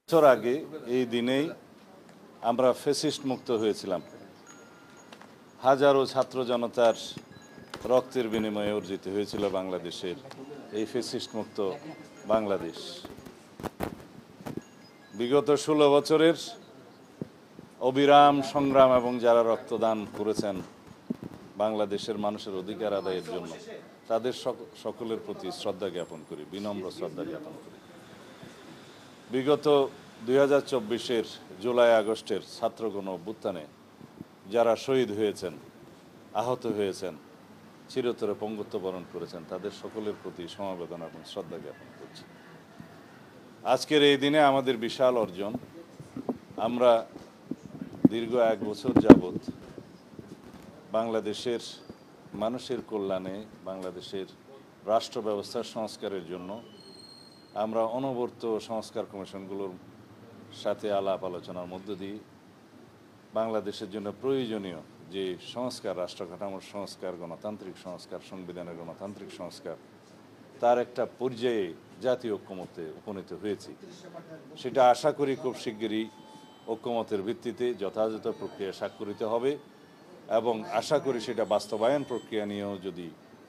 বছর আগে এই দিনেই আমরা ফ্যাসিস্ট মুক্ত হয়েছিলাম। হাজারো ছাত্র জনতার রক্তের বিনিময়ে অর্জিত হয়েছিল বাংলাদেশের এই ফ্যাসিস্ট মুক্ত বাংলাদেশ। বিগত 16 বছরের অবিরাম সংগ্রাম এবং যারা রক্তদান করেছেন বাংলাদেশের মানুষের অধিকার আদায়ের জন্য, তাদের সকলের প্রতি শ্রদ্ধা জ্ঞাপন করি, বিনম্র শ্রদ্ধা জ্ঞাপন করি। বিগত 2024-এর জুলাই আগস্টের ছাত্র গণ অভ্যুত্থানে যারা শহীদ হয়েছেন, আহত হয়েছেন, চিরতরে পঙ্গুত্ব বরণ করেছেন, তাদের সকলের প্রতি সমবেদনা এবং শ্রদ্ধা জ্ঞাপন করছি। আজকের এই দিনে আমাদের বিশাল অর্জন। আমরা দীর্ঘ 1 বছর যাবৎ বাংলাদেশের মানুষের কল্যাণে, বাংলাদেশের রাষ্ট্র ব্যবস্থার সংস্কারের জন্য আমরা অনবরত সংস্কার কমিশনগুলোর সাথে আলাপ আলোচনার মধ্য দিয়ে বাংলাদেশের জন্য প্রয়োজনীয় যে সংস্কার, রাষ্ট্র কাঠামোর সংস্কার, গণতান্ত্রিক সংস্কার, সংবিধানের গণতান্ত্রিক সংস্কার, তার একটা পর্যায়ে জাতীয় ঐক্যমতে উপনীত হয়েছি। সেটা আশা করি খুব শিগগিরই ঐক্যমতের ভিত্তিতে যথাযথ প্রক্রিয়া স্বাক্ষরিত হবে এবং আশা করি সেটা বাস্তবায়ন প্রক্রিয়া নিয়েও যদি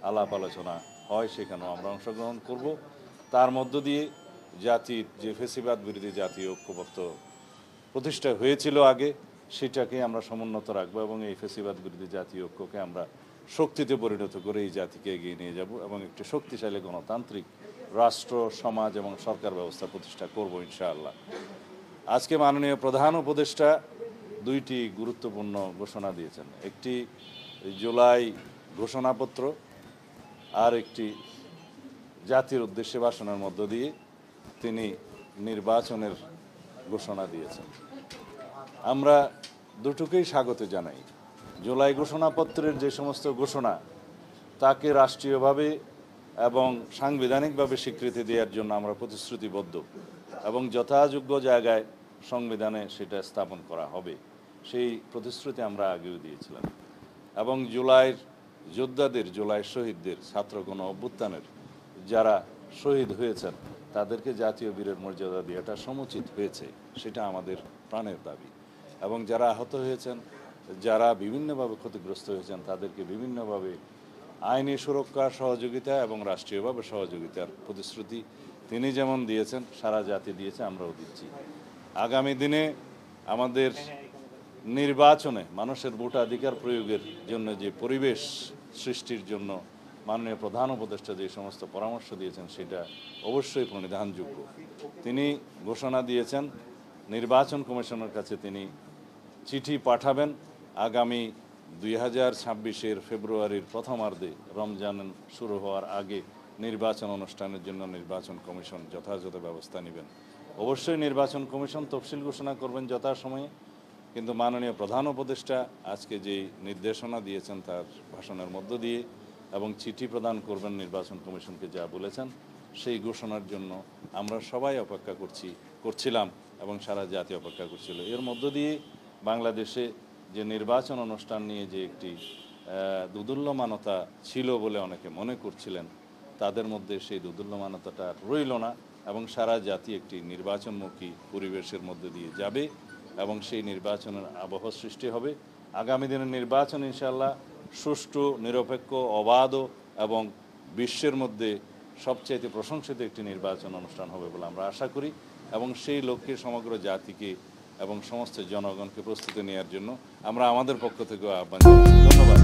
আলাপ আলোচনা হয় সেখানেও আমরা অংশগ্রহণ করব। তার মধ্য দিয়ে জাতির যে ফ্যাসিবাদ বিরোধী জাতীয় ঐক্যবদ্ধ প্রতিষ্ঠা হয়েছিল আগে, সেটাকে আমরা সমুন্নত রাখবো এবং এই ফ্যাসিবাদ বিরোধী জাতীয় ঐক্যকে আমরা শক্তিতে পরিণত করে এই জাতিকে এগিয়ে নিয়ে যাব এবং একটি শক্তিশালী গণতান্ত্রিক রাষ্ট্র, সমাজ এবং সরকার ব্যবস্থা প্রতিষ্ঠা করব ইনশাআল্লাহ। আজকে মাননীয় প্রধান উপদেষ্টা 2টি গুরুত্বপূর্ণ ঘোষণা দিয়েছেন। একটি জুলাই ঘোষণাপত্র, আর একটি জাতির উদ্দেশ্যে ভাষণের মধ্য দিয়ে তিনি নির্বাচনের ঘোষণা দিয়েছেন। আমরা দুটোকেই স্বাগত জানাই। জুলাই ঘোষণাপত্রের যে সমস্ত ঘোষণা, তাকে রাষ্ট্রীয়ভাবে এবং সাংবিধানিকভাবে স্বীকৃতি দেওয়ার জন্য আমরা প্রতিশ্রুতিবদ্ধ এবং যথাযোগ্য জায়গায় সংবিধানে সেটা স্থাপন করা হবে, সেই প্রতিশ্রুতি আমরা আগেও দিয়েছিলাম। এবং জুলাইয়ের যোদ্ধাদের, জুলাই শহীদদের, ছাত্র গণ অভ্যুত্থানের যারা শহীদ হয়েছেন তাদেরকে জাতীয় বীরের মর্যাদা দেওয়াটা সমুচিত হয়েছে, সেটা আমাদের প্রাণের দাবি। এবং যারা আহত হয়েছেন, যারা বিভিন্নভাবে ক্ষতিগ্রস্ত হয়েছেন, তাদেরকে বিভিন্নভাবে আইনি সুরক্ষা, সহযোগিতা এবং রাষ্ট্রীয়ভাবে সহযোগিতার প্রতিশ্রুতি তিনি যেমন দিয়েছেন, সারা জাতি দিয়েছে, আমরাও দিচ্ছি। আগামী দিনে আমাদের নির্বাচনে মানুষের ভোটাধিকার প্রয়োগের জন্য যে পরিবেশ সৃষ্টির জন্য মাননীয় প্রধান উপদেষ্টা যে সমস্ত পরামর্শ দিয়েছেন, সেটা অবশ্যই প্রণিধানযোগ্য। তিনি ঘোষণা দিয়েছেন নির্বাচন কমিশনের কাছে তিনি চিঠি পাঠাবেন আগামী 2026-এর ফেব্রুয়ারির প্রথমার্ধে, রমজান শুরু হওয়ার আগে নির্বাচন অনুষ্ঠানের জন্য নির্বাচন কমিশন যথাযথ ব্যবস্থা নেবেন। অবশ্যই নির্বাচন কমিশন তফসিল ঘোষণা করবেন যথাসময়ে, কিন্তু মাননীয় প্রধান উপদেষ্টা আজকে যে নির্দেশনা দিয়েছেন তার ভাষণের মধ্য দিয়ে এবং চিঠি প্রদান করবেন নির্বাচন কমিশনকে যা বলেছেন, সেই ঘোষণার জন্য আমরা সবাই অপেক্ষা করছিলাম এবং সারা জাতি অপেক্ষা করছিল। এর মধ্য দিয়ে বাংলাদেশে যে নির্বাচন অনুষ্ঠান নিয়ে যে একটি দোদুল্যমানতা ছিল বলে অনেকে মনে করছিলেন, তাদের মধ্যে সেই দোদুল্যমানতাটা রইল না এবং সারা জাতি একটি নির্বাচনমুখী পরিবেশের মধ্যে দিয়ে যাবে এবং সেই নির্বাচনের আবহ সৃষ্টি হবে। আগামী দিনের নির্বাচন ইনশাআল্লাহ সুষ্ঠু, নিরপেক্ষ, অবাধ এবং বিশ্বের মধ্যে সবচাইতে প্রশংসিত একটি নির্বাচন অনুষ্ঠান হবে বলে আমরা আশা করি এবং সেই লক্ষ্যে সমগ্র জাতিকে এবং সমস্ত জনগণকে প্রস্তুতি নেওয়ার জন্য আমরা আমাদের পক্ষ থেকে আহ্বান জানাচ্ছি। ধন্যবাদ।